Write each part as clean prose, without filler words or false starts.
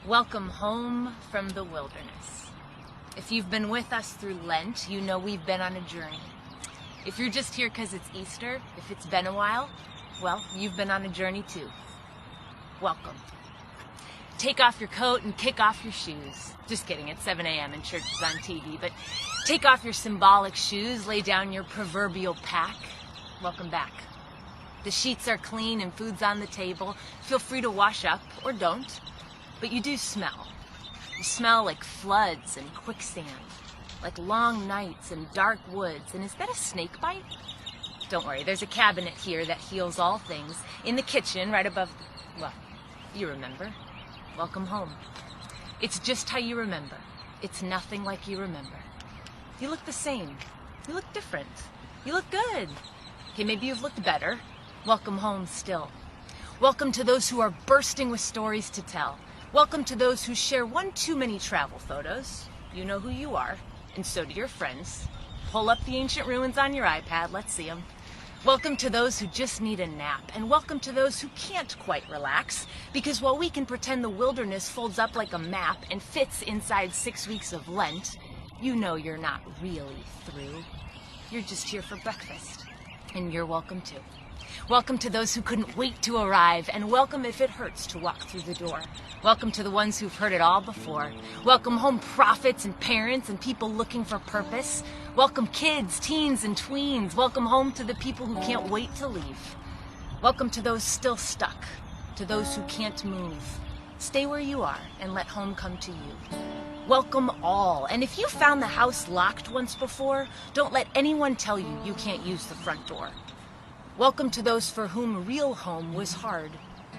Welcome home from the wilderness. If you've been with us through Lent, you know we've been on a journey. If you're just here because it's Easter, if it's been a while, well, you've been on a journey too. Welcome. Take off your coat and kick off your shoes. Just kidding, it's 7 a.m. and church is on TV, but take off your symbolic shoes, lay down your proverbial pack. Welcome back. The sheets are clean and food's on the table. Feel free to wash up, or don't. But you do smell. You smell like floods and quicksand, like long nights and dark woods. And is that a snake bite? Don't worry, there's a cabinet here that heals all things. In the kitchen, right above, well, you remember. Welcome home. It's just how you remember. It's nothing like you remember. You look the same. You look different. You look good. Okay, maybe you've looked better. Welcome home still. Welcome to those who are bursting with stories to tell. Welcome to those who share one too many travel photos. You know who you are, and so do your friends. Pull up the ancient ruins on your iPad, let's see them. Welcome to those who just need a nap, and welcome to those who can't quite relax, because while we can pretend the wilderness folds up like a map and fits inside 6 weeks of Lent, you know you're not really through. You're just here for breakfast, and you're welcome too. Welcome to those who couldn't wait to arrive, and welcome if it hurts to walk through the door. Welcome to the ones who've heard it all before. Welcome home prophets and parents and people looking for purpose. Welcome kids, teens, and tweens. Welcome home to the people who can't wait to leave. Welcome to those still stuck, to those who can't move. Stay where you are and let home come to you. Welcome all. And if you found the house locked once before, don't let anyone tell you you can't use the front door. Welcome to those for whom real home was hard,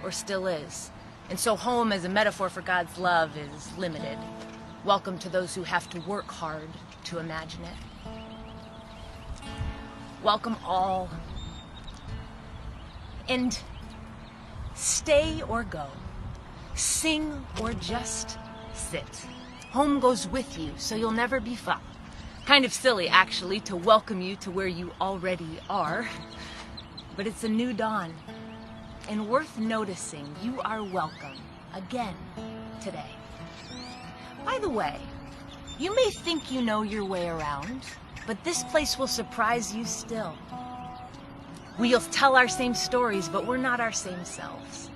or still is. And so home as a metaphor for God's love is limited. Welcome to those who have to work hard to imagine it. Welcome all. And stay or go. Sing or just sit. Home goes with you, so you'll never be far. Kind of silly, actually, to welcome you to where you already are. But it's a new dawn, and worth noticing you are welcome again today. By the way, you may think you know your way around, but this place will surprise you still. We'll tell our same stories, but we're not our same selves.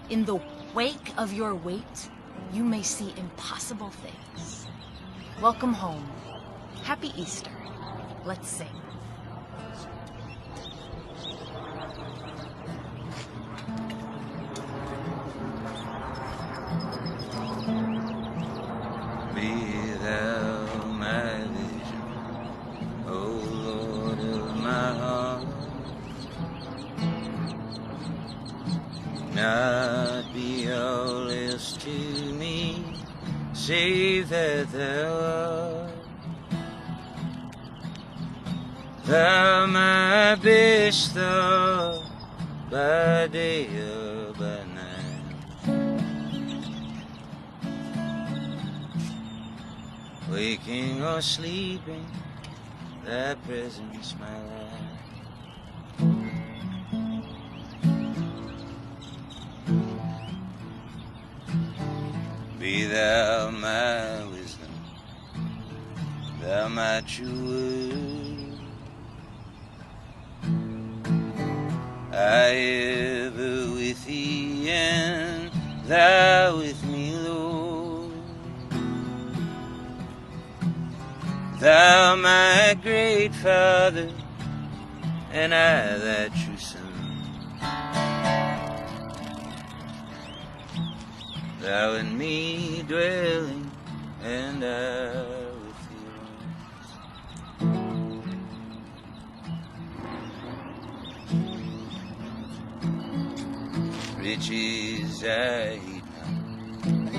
In the wake of your wait, you may see impossible things. Welcome home. Happy Easter. Let's sing. Be thou my vision, O Lord of my heart. Not be all else to me, save that thou art. Thou my best thought, by day or by night. Waking or sleeping, thy presence my life. Be thou my wisdom, thou my true word. I ever with thee, and thou with me, Lord. Thou my great Father, and I thy true Son. Thou in me dwelling, and I with thee. Riches I hate not,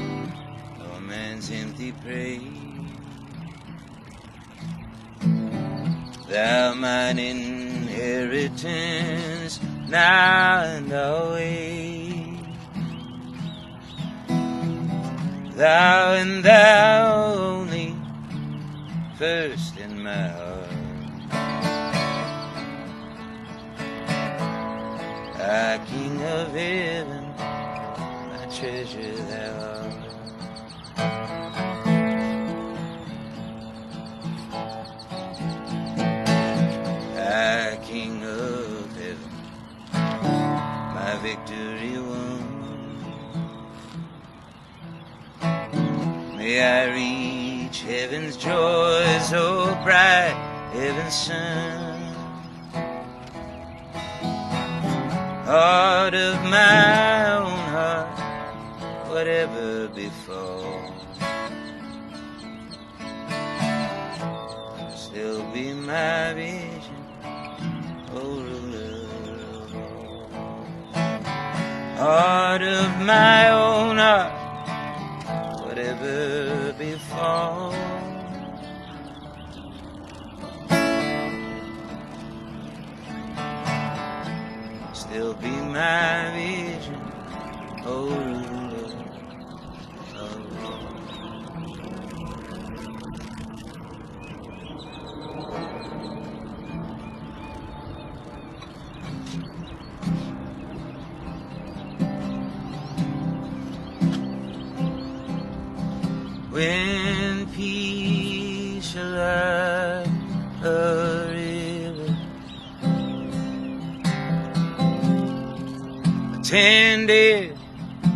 no man's empty praise. Thou mine inheritance, now and always. Thou and thou only, first in my heart. Our King of heaven, my treasure thou art. victory won. May I reach heaven's joy so bright, heaven's sun. Heart of my own heart, whatever befall, still be my vision, oh ruler of all. Heart of my own heart, whatever befall, still be my vision, oh ruler of all. When peace shall like a river attended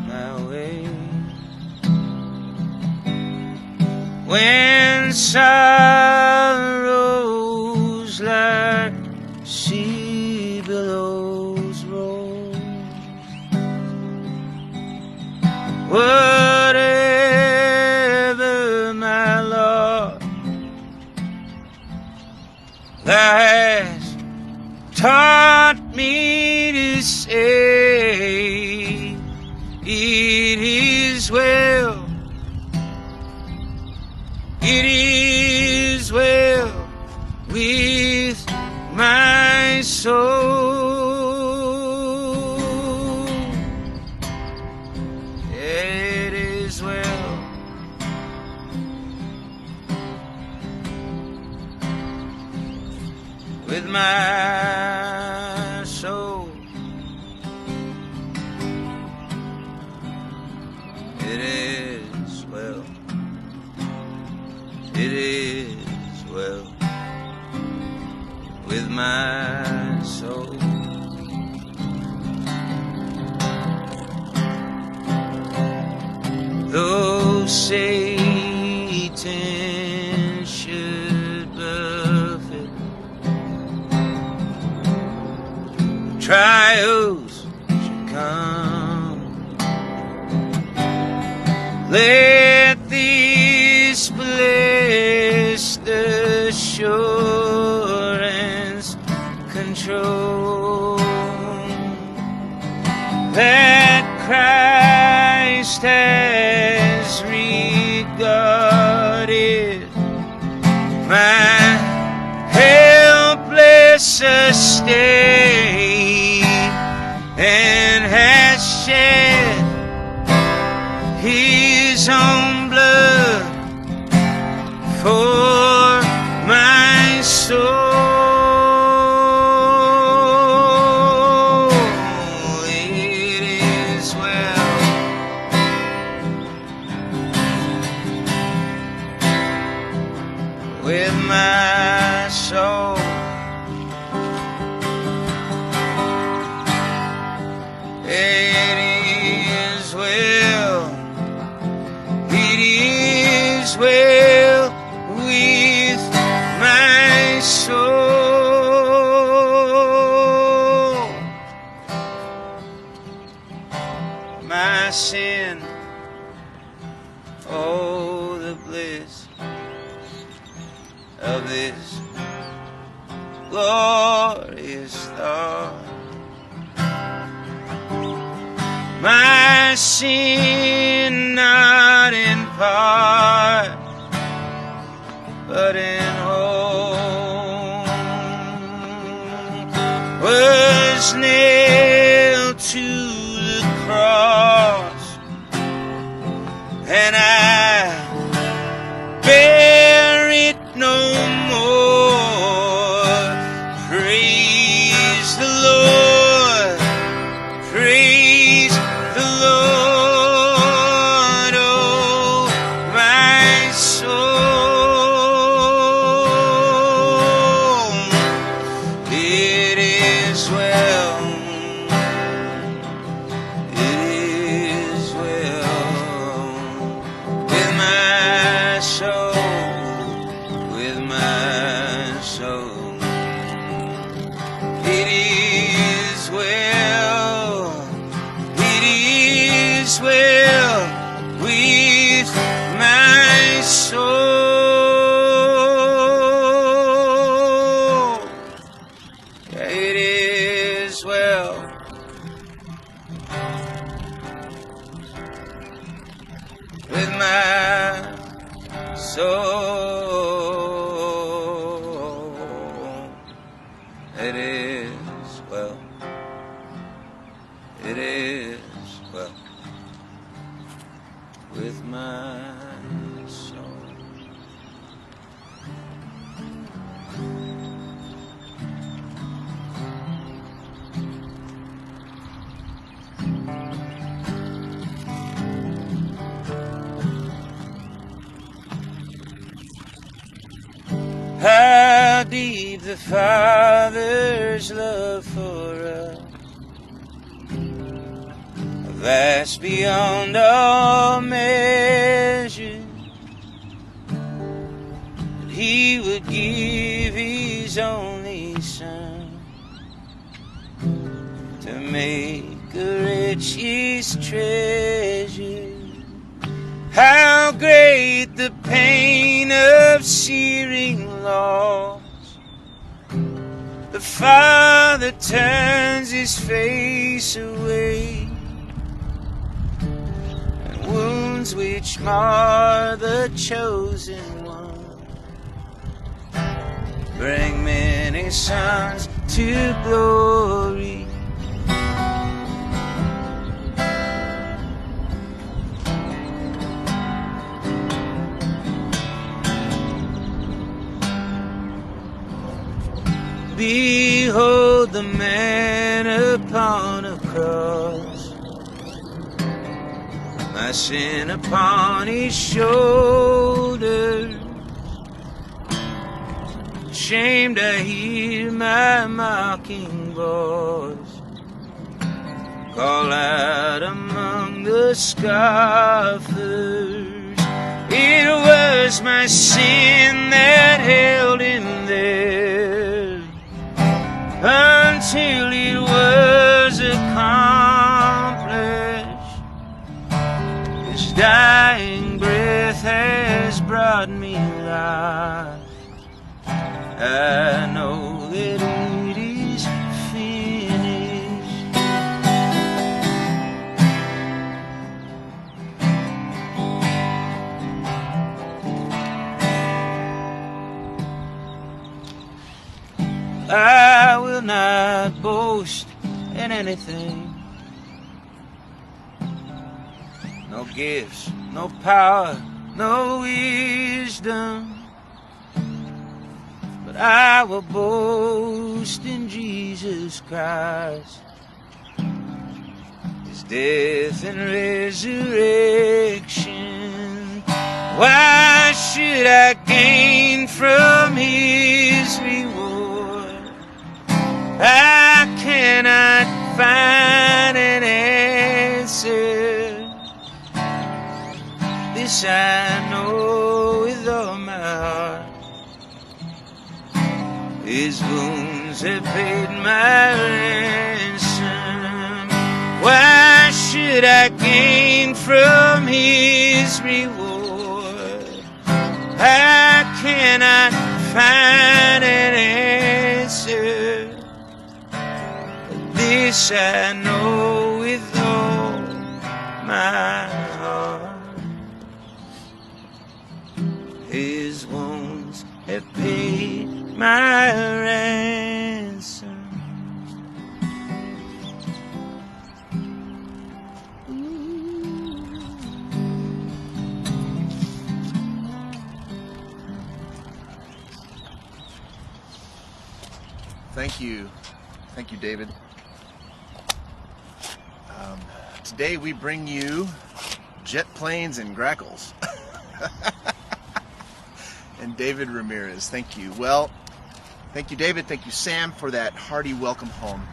my way, when sorrows like sea billows roll, whatever my Lord thou hast taught me to say, it is well, it is well with my soul. It is well with my soul. It is well, it is well with my soul. Though Satan should buffet, trials should come, let this blessed assurance control that Christ has regarded my helpless estate and has shed his own blood for my soul. It is well with my soul. It is well, it is well with my soul. My sin, oh the bliss of this glorious thought. My sin not in part, but in whole, was nailed to the cross, and I bear it no more. Praise the Lord, praise the Lord, oh my soul. It is well is well with my soul. It is well with my soul. It is well. It is well with my soul. How deep the Father's love for us, vast beyond all measure, that He would give His only Son to make a rich His treasure. How great the pain of searing loss! The Father turns His face away, and wounds which mar the chosen one bring many sons to glory. Behold the man upon a cross, my sin upon His shoulders. Ashamed I hear my mocking voice call out among the scoffers. It was my sin that held Him there until it was accomplished. His dying breath has brought me life. I know that it is finished. I will not boast in anything, no gifts, no power, no wisdom, but I will boast in Jesus Christ, His death and resurrection. Why should I gain from His reward? I cannot find an answer. This I know with all my heart: His wounds have paid my ransom. Why should I gain from His reward? I cannot find an answer. This I know with all my heart: His wounds have paid my ransom. Thank you, David. Today we bring you jet planes and grackles. And David Ramirez, thank you. Well, thank you, David. Thank you, Sam, for that hearty welcome home.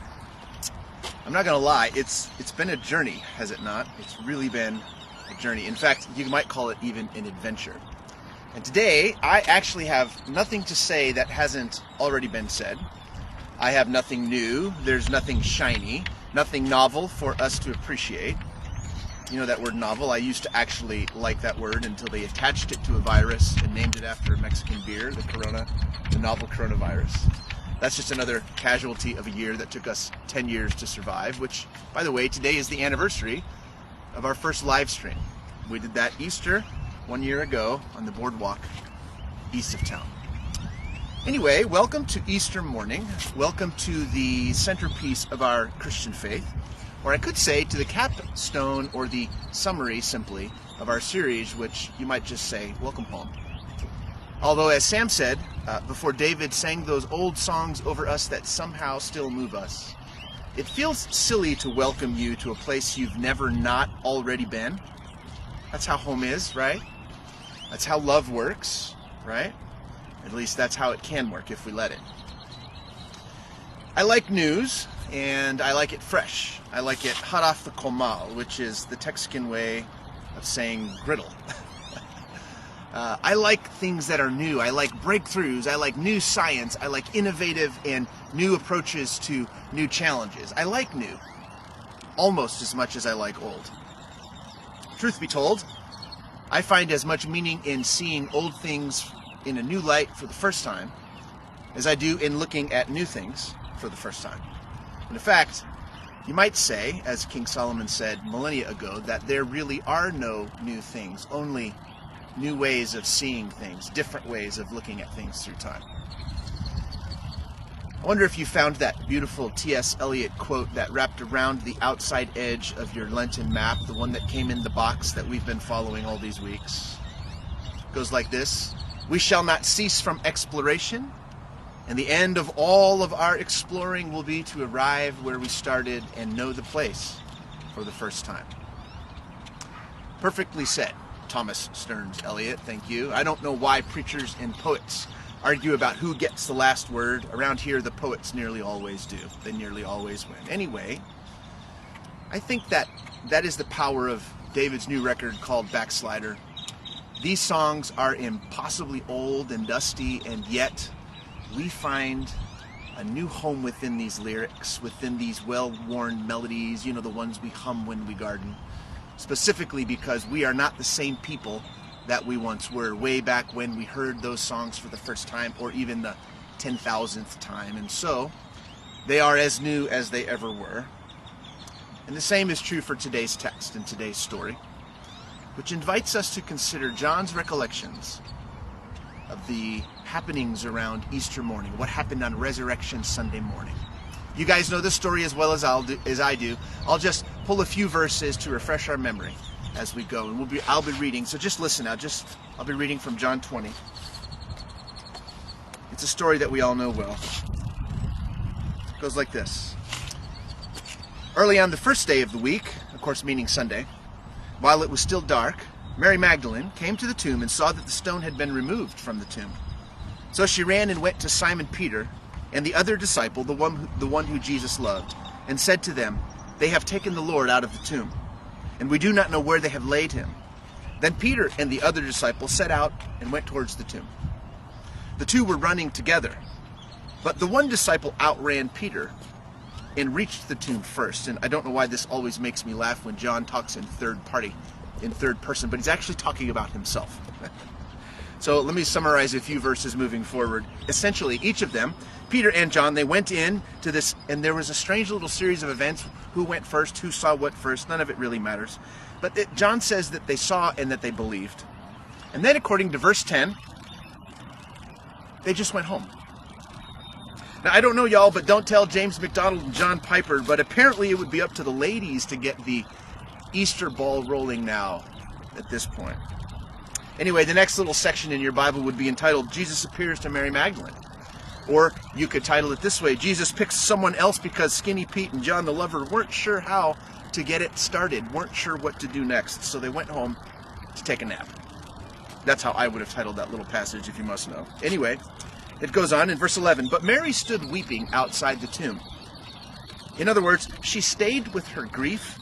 I'm not gonna lie, it's been a journey, has it not? It's really been a journey. In fact, you might call it even an adventure. And today, I actually have nothing to say that hasn't already been said. I have nothing new. There's nothing shiny, nothing novel for us to appreciate. You know that word novel? I used to actually like that word until they attached it to a virus and named it after a Mexican beer, the novel coronavirus. That's just another casualty of a year that took us 10 years to survive, which, by the way, today is the anniversary of our first live stream. We did that Easter 1 year ago on the boardwalk east of town. Anyway, welcome to Easter morning. Welcome to the centerpiece of our Christian faith, or I could say to the capstone or the summary simply of our series, which you might just say, welcome home. Although, as Sam said, before David sang those old songs over us that somehow still move us, it feels silly to welcome you to a place you've never not already been. That's how home is, right? That's how love works, right? At least that's how it can work if we let it. I like news, and I like it fresh. I like it hot off the comal, which is the Texican way of saying griddle. I like things that are new. I like breakthroughs. I like new science. I like innovative and new approaches to new challenges. I like new almost as much as I like old. Truth be told, I find as much meaning in seeing old things in a new light for the first time as I do in looking at new things for the first time. And in fact, you might say, as King Solomon said millennia ago, that there really are no new things, only new ways of seeing things, different ways of looking at things through time. I wonder if you found that beautiful T.S. Eliot quote that wrapped around the outside edge of your Lenten map, the one that came in the box that we've been following all these weeks. It goes like this: "We shall not cease from exploration, and the end of all of our exploring will be to arrive where we started and know the place for the first time." Perfectly said, Thomas Stearns Eliot, thank you. I don't know why preachers and poets argue about who gets the last word. Around here, the poets nearly always do. They nearly always win. Anyway, I think that is the power of David's new record called Backslider. These songs are impossibly old and dusty, and yet we find a new home within these lyrics, within these well-worn melodies, you know, the ones we hum when we garden. Specifically because we are not the same people that we once were way back when we heard those songs for the first time, or even the 10,000th time. And so they are as new as they ever were. And the same is true for today's text and today's story, which invites us to consider John's recollections of the happenings around Easter morning, what happened on Resurrection Sunday morning. You guys know this story as well as I do. I'll just pull a few verses to refresh our memory as we go, and I'll be reading. So just listen now. I'll be reading from John 20. It's a story that we all know well. It goes like this: "Early on the first day of the week, of course meaning Sunday, while it was still dark, Mary Magdalene came to the tomb and saw that the stone had been removed from the tomb. So she ran and went to Simon Peter and the other disciple, the one who Jesus loved, and said to them, 'They have taken the Lord out of the tomb, and we do not know where they have laid him.' Then Peter and the other disciple set out and went towards the tomb. The two were running together, but the one disciple outran Peter and reached the tomb first." And I don't know why this always makes me laugh when John talks in third person, but he's actually talking about himself. So let me summarize a few verses moving forward. Essentially, each of them, Peter and John, they went in to this, and there was a strange little series of events. Who went first? Who saw what first? None of it really matters. But John says that they saw and that they believed. And then according to verse 10, they just went home. Now, I don't know y'all, but don't tell James McDonald and John Piper, but apparently it would be up to the ladies to get the Easter ball rolling now at this point. Anyway, the next little section in your Bible would be entitled, "Jesus Appears to Mary Magdalene." Or you could title it this way: "Jesus picks someone else because Skinny Pete and John the Lover weren't sure how to get it started, weren't sure what to do next, so they went home to take a nap." That's how I would have titled that little passage, if you must know. Anyway, it goes on in verse 11, "But Mary stood weeping outside the tomb." In other words, she stayed with her grief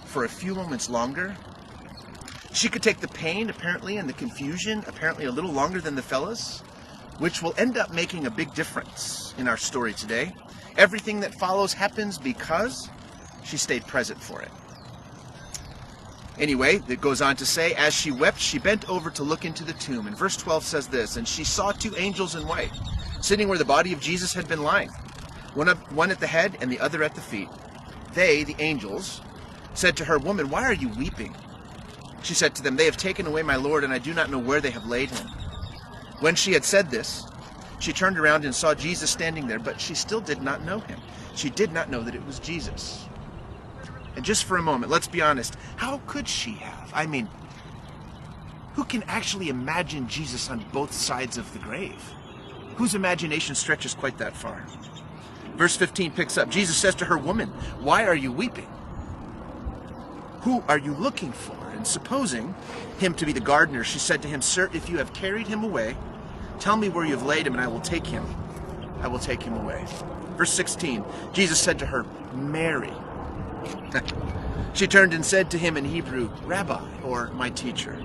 for a few moments longer. She could take the pain, apparently, and the confusion, apparently, a little longer than the fellas, which will end up making a big difference in our story today. Everything that follows happens because she stayed present for it. Anyway, it goes on to say, as she wept, she bent over to look into the tomb. And verse 12 says this, and she saw two angels in white, sitting where the body of Jesus had been lying, one at the head and the other at the feet. They, the angels, said to her, Woman, why are you weeping? She said to them, They have taken away my Lord, and I do not know where they have laid him. When she had said this, she turned around and saw Jesus standing there, but she still did not know him. She did not know that it was Jesus. And just for a moment, let's be honest, how could she have? I mean, who can actually imagine Jesus on both sides of the grave? Whose imagination stretches quite that far? Verse 15 picks up. Jesus says to her, Woman, why are you weeping? Who are you looking for? And supposing him to be the gardener, she said to him, Sir, if you have carried him away, tell me where you have laid him, and I will take him. I will take him away. Verse 16, Jesus said to her, Mary. She turned and said to him in Hebrew, Rabbi, or my teacher.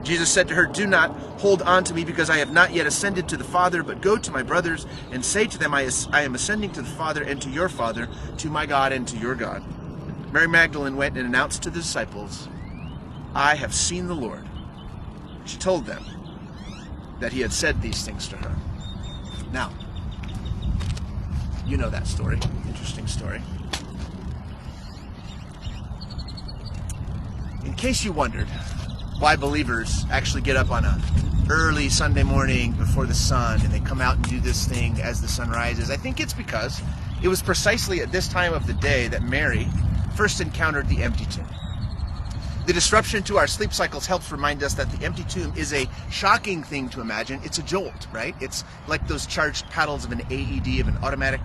Jesus said to her, Do not hold on to me, because I have not yet ascended to the Father, but go to my brothers and say to them, I am ascending to the Father and to your Father, to my God and to your God. Mary Magdalene went and announced to the disciples, I have seen the Lord. She told them that he had said these things to her. Now, you know that story. Interesting story. In case you wondered why believers actually get up on a early Sunday morning before the sun and they come out and do this thing as the sun rises, I think it's because it was precisely at this time of the day that Mary first encountered the empty tomb. The disruption to our sleep cycles helps remind us that the empty tomb is a shocking thing to imagine. It's a jolt, right? It's like those charged paddles of an AED, of an automatic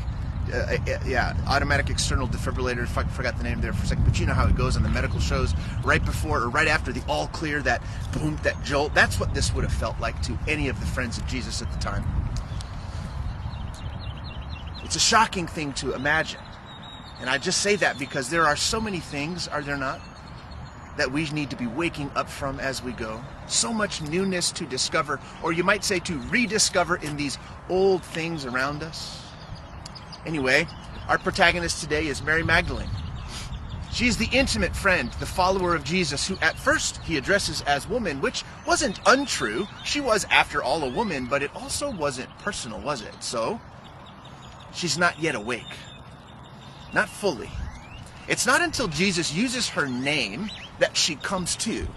external defibrillator. I forgot the name there for a second, but you know how it goes on the medical shows. Right before or right after the all clear, that boom, that jolt. That's what this would have felt like to any of the friends of Jesus at the time. It's a shocking thing to imagine. And I just say that because there are so many things, are there not, that we need to be waking up from as we go. So much newness to discover, or you might say to rediscover in these old things around us. Anyway, our protagonist today is Mary Magdalene. She's the intimate friend, the follower of Jesus, who at first he addresses as woman, which wasn't untrue. She was, after all, a woman, but it also wasn't personal, was it? So, she's not yet awake. Not fully. It's not until Jesus uses her name that she comes to,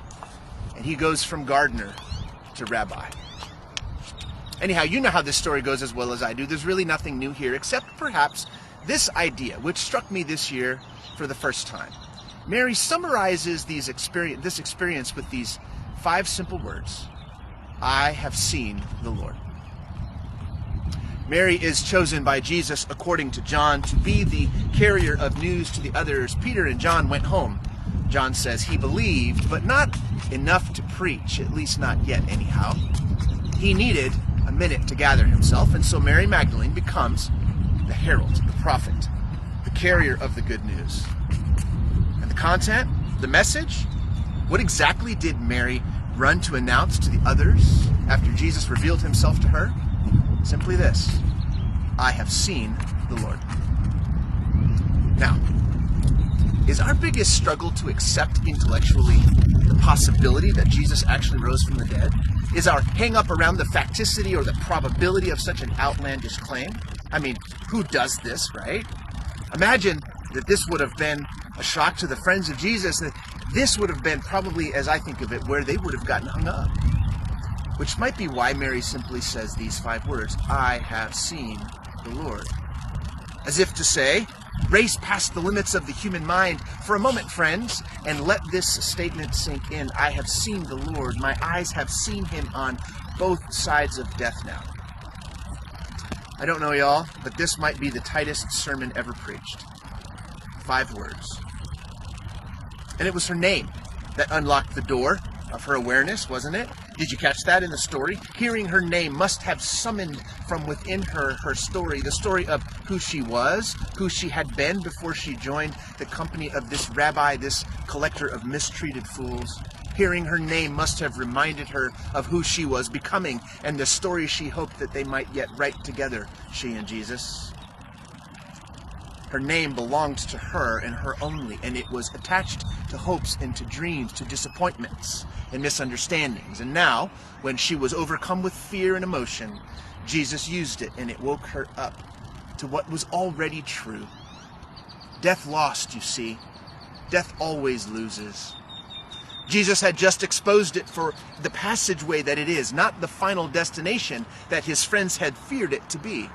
and he goes from gardener to rabbi. Anyhow, you know how this story goes as well as I do. There's really nothing new here, except perhaps this idea, which struck me this year for the first time. Mary summarizes this experience with these 5 simple words. I have seen the Lord. Mary is chosen by Jesus, according to John, to be the carrier of news to the others. Peter and John went home. John says he believed, but not enough to preach, at least not yet anyhow. He needed a minute to gather himself, and so Mary Magdalene becomes the herald, the prophet, the carrier of the good news. And the content, the message, what exactly did Mary run to announce to the others after Jesus revealed himself to her? Simply this: I have seen the Lord. Now, is our biggest struggle to accept intellectually the possibility that Jesus actually rose from the dead? Is our hang-up around the facticity or the probability of such an outlandish claim? I mean, who does this, right? Imagine that this would have been a shock to the friends of Jesus. That this would have been probably, as I think of it, where they would have gotten hung up. Which might be why Mary simply says these 5 words, I have seen the Lord. As if to say, race past the limits of the human mind for a moment, friends, and let this statement sink in. I have seen the Lord. My eyes have seen him on both sides of death now. I don't know, y'all, but this might be the tightest sermon ever preached. 5 words. And it was her name that unlocked the door of her awareness, wasn't it? Did you catch that in the story? Hearing her name must have summoned from within her story, the story of who she was, who she had been before she joined the company of this rabbi, this collector of mistreated fools. Hearing her name must have reminded her of who she was becoming and the story she hoped that they might yet write together, she and Jesus. Her name belonged to her and her only, and it was attached to hopes and to dreams, to disappointments and misunderstandings. And now, when she was overcome with fear and emotion, Jesus used it, and it woke her up to what was already true. Death lost, you see. Death always loses. Jesus had just exposed it for the passageway that it is, not the final destination that his friends had feared it to be.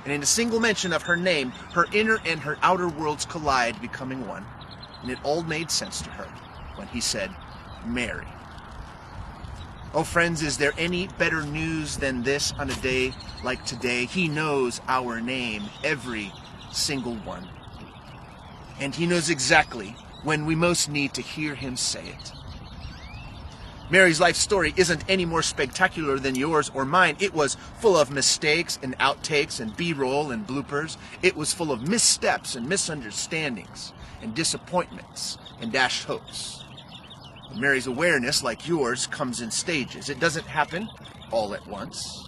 And in a single mention of her name, her inner and her outer worlds collide, becoming one. And it all made sense to her when he said, Mary. Oh, friends, is there any better news than this on a day like today? He knows our name, every single one. And he knows exactly when we most need to hear him say it. Mary's life story isn't any more spectacular than yours or mine. It was full of mistakes and outtakes and B-roll and bloopers. It was full of missteps and misunderstandings and disappointments and dashed hopes. Mary's awareness, like yours, comes in stages. It doesn't happen all at once.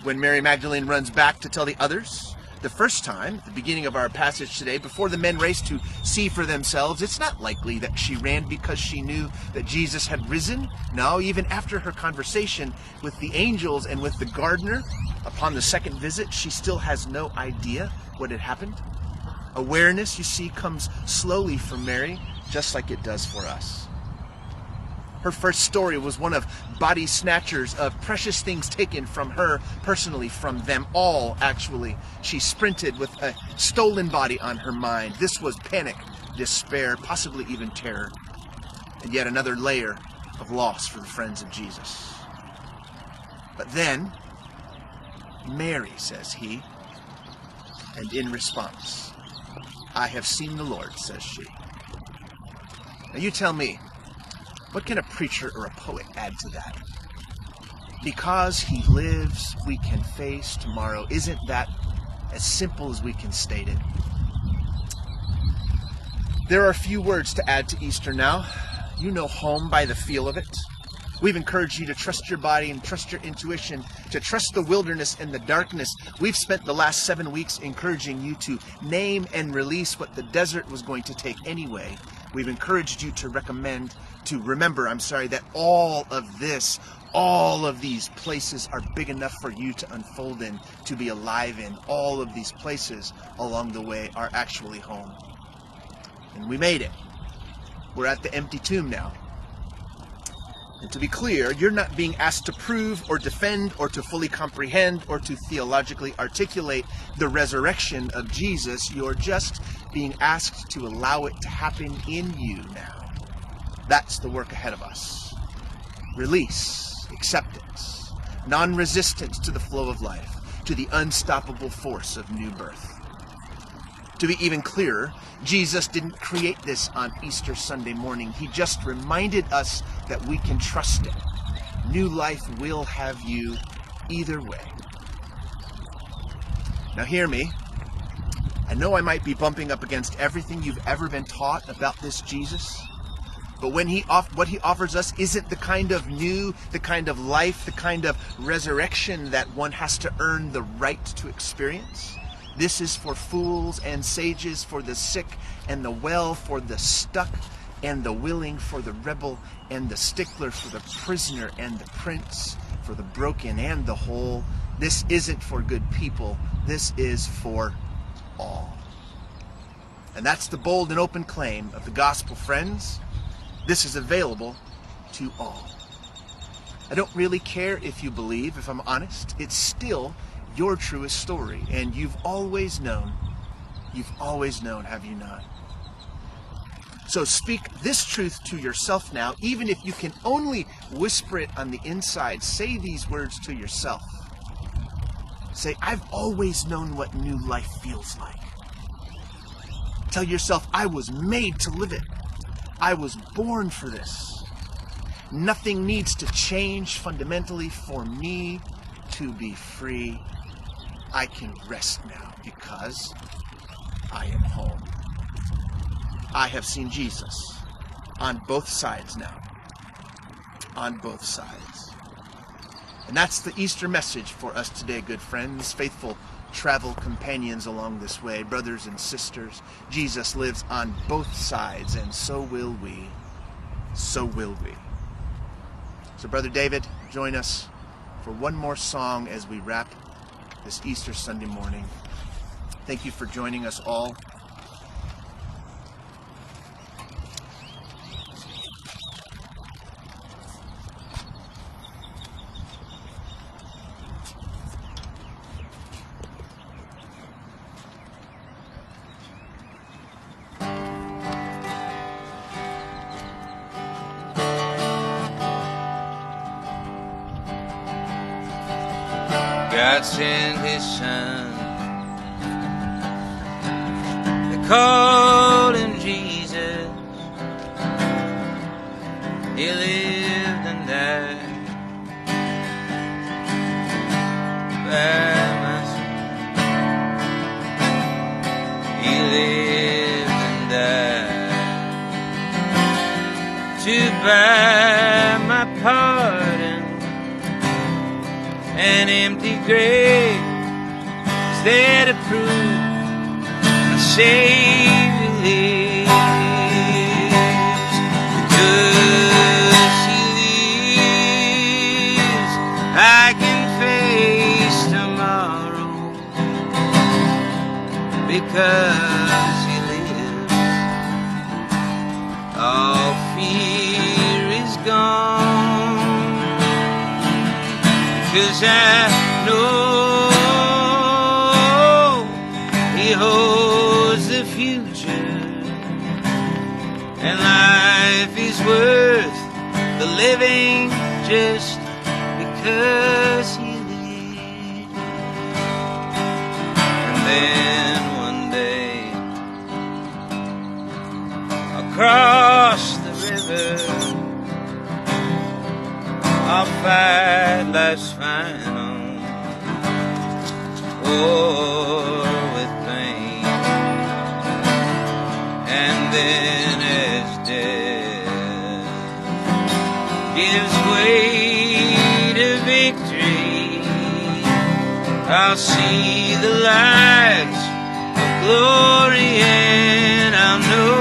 When Mary Magdalene runs back to tell the others, the first time, at the beginning of our passage today, before the men raced to see for themselves, it's not likely that she ran because she knew that Jesus had risen. No, even after her conversation with the angels and with the gardener, upon the second visit, she still has no idea what had happened. Awareness, you see, comes slowly for Mary, just like it does for us. Her first story was one of body snatchers, of precious things taken from her personally, from them all, actually. She sprinted with a stolen body on her mind. This was panic, despair, possibly even terror. And yet another layer of loss for the friends of Jesus. But then, Mary, says he. And in response, I have seen the Lord, says she. Now you tell me, what can a preacher or a poet add to that? Because he lives, we can face tomorrow. Isn't that as simple as we can state it? There are a few words to add to Easter now. You know home by the feel of it. We've encouraged you to trust your body and trust your intuition, to trust the wilderness and the darkness. We've spent the last 7 weeks encouraging you to name and release what the desert was going to take anyway. We've encouraged you to remember that all of these places are big enough for you to unfold in, to be alive in. All of these places along the way are actually home. And we made it. We're at the empty tomb now. And to be clear, you're not being asked to prove or defend or to fully comprehend or to theologically articulate the resurrection of Jesus. You're just being asked to allow it to happen in you now. That's the work ahead of us. Release, acceptance, non-resistance to the flow of life, to the unstoppable force of new birth. To be even clearer, Jesus didn't create this on Easter Sunday morning. He just reminded us that we can trust it. New life will have you either way. Now hear me. I know I might be bumping up against everything you've ever been taught about this Jesus, but what he offers us isn't the kind of new, the kind of life, the kind of resurrection that one has to earn the right to experience. This is for fools and sages, for the sick and the well, for the stuck and the willing, for the rebel and the stickler, for the prisoner and the prince, for the broken and the whole. This isn't for good people. This is for all. And that's the bold and open claim of the gospel, friends. This is available to all. I don't really care if you believe, if I'm honest. It's still your truest story, and you've always known, have you not? So speak this truth to yourself now, even if you can only whisper it on the inside. Say these words to yourself. Say, I've always known what new life feels like. Tell yourself, I was made to live it. I was born for this. Nothing needs to change fundamentally for me to be free. I can rest now because I am home. I have seen Jesus on both sides now. On both sides. And that's the Easter message for us today, good friends, faithful travel companions along this way, brothers and sisters. Jesus lives on both sides, and so will we. So will we. So, Brother David, join us for one more song as we wrap this Easter Sunday morning. Thank you for joining us all. God sent his son. They called him Jesus. He lived and died by my sin. He lived and died to buy my pardon. An empty grave is there to prove my Savior lives. Because he lives, I can face tomorrow. Because he lives, all fear is gone. Cause I know he holds the future, and life is worth the living just because he lives. And then one day I'll cross the river, I'll fight life's final war with pain. And then as death gives way to victory, I'll see the lights of glory, and I'll know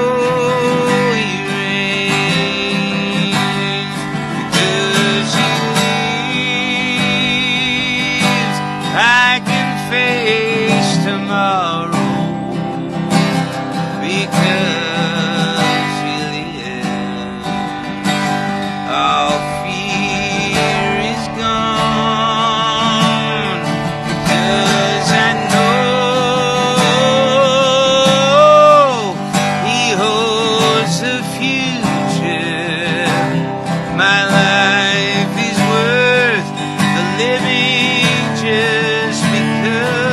tomorrow. Because he lives, all fear is gone. Because I know he holds the future. My life is worth the living just because he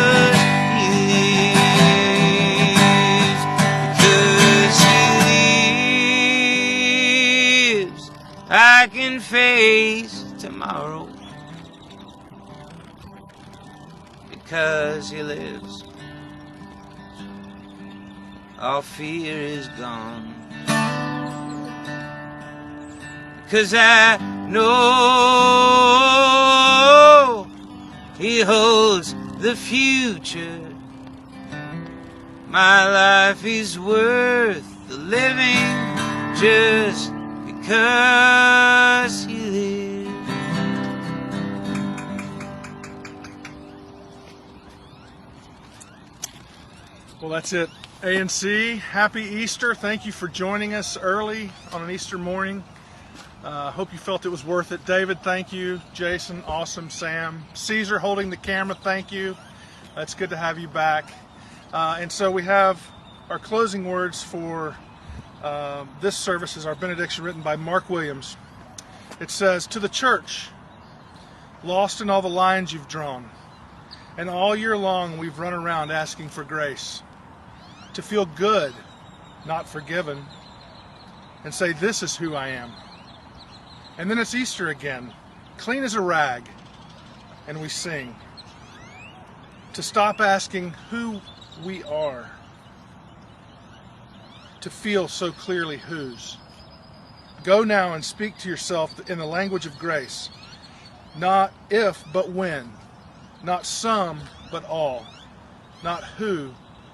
lives. I can face tomorrow because he lives. All fear is gone. Because I know he holds the future. My life is worth the living just because he lives. Well, that's it. ANC, happy Easter. Thank you for joining us early on an Easter morning. Hope you felt it was worth it. David, thank you. Jason, awesome. Sam, Caesar holding the camera, thank you. It's good to have you back. And so we have our closing words for this service is our benediction written by Mark Williams. It says, "To the church, lost in all the lines you've drawn, and all year long we've run around asking for grace, to feel good, not forgiven, and say, this is who I am. And then it's Easter again, clean as a rag, and we sing. To stop asking who we are, to feel so clearly whose. Go now and speak to yourself in the language of grace, not if but when, not some but all. Not who,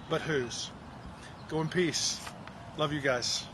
but whose. Go in peace. Love you guys.